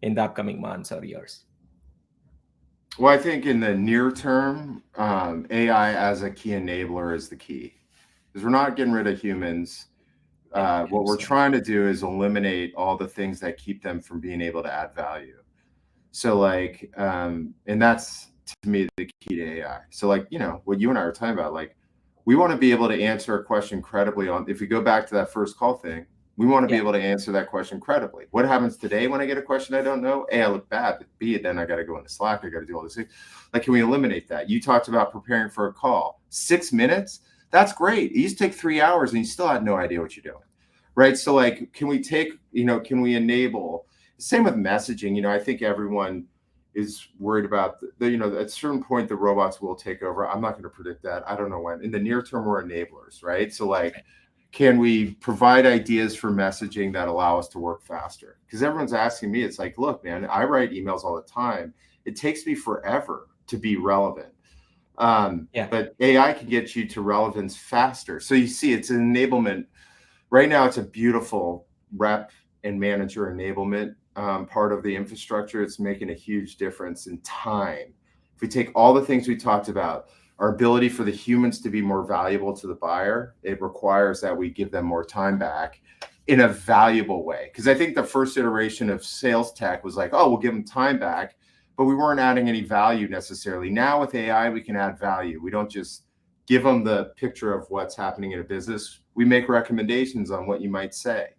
in the upcoming months or years? Well, I think in the near term, AI as a key enabler is the key because we're not getting rid of humans. Yeah, What we're 100%. trying to do is eliminate all the things that keep them from being able to add value. So, like, and that's to me the key to AI. So, like, what you and I were talking about, like, we want to be able to answer a question credibly. On if we go back to that first call thing, we want to be Yeah, able to answer that question credibly. What happens today when I get a question I don't know? A, I look bad. But B, then I got to go into Slack. I got to do all this things. Like, can we eliminate that? You talked about preparing for a call. 6 minutes? That's great. It used to take 3 hours and you still had no idea what you're doing. Right. So, like, can we can we enable? Same with messaging. I think everyone is worried about at a certain point the robots will take over. I'm not going to predict that. I don't know when. In the near term, we're enablers, right? So, like, can we provide ideas for messaging that allow us to work faster? Because everyone's asking me, it's like, look, man, I write emails all the time. It takes me forever to be relevant. yeah, But AI can get you to relevance faster. So you see, it's an enablement. Right now, it's a beautiful rep and manager enablement part of the infrastructure. It's making a huge difference in time. If we take all the things we talked about, our ability for the humans to be more valuable to the buyer, it requires that we give them more time back in a valuable way. Because I think the first iteration of sales tech was like, oh, we'll give them time back, but we weren't adding any value necessarily. Now with AI, we can add value. We don't just give them the picture of what's happening in a business. We make recommendations on what you might say,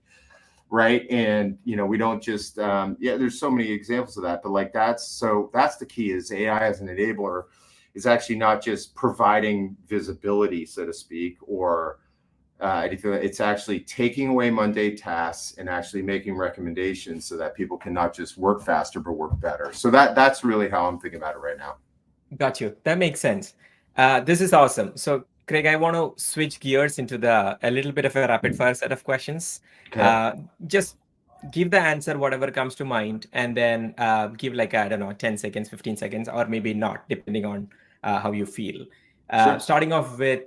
right? And we don't just there's so many examples of that, but like that's the key is AI as an enabler is actually not just providing visibility, so to speak, or anything. It's actually taking away mundane tasks and actually making recommendations so that people can not just work faster but work better. So that's really how I'm thinking about it right now. got you. That makes sense. This is awesome. So, Craig, I want to switch gears into a little bit of a rapid fire set of questions. Okay. Just give the answer, whatever comes to mind, and then give like, I don't know, 10 seconds, 15 seconds, or maybe not, depending on how you feel. Sure. Starting off with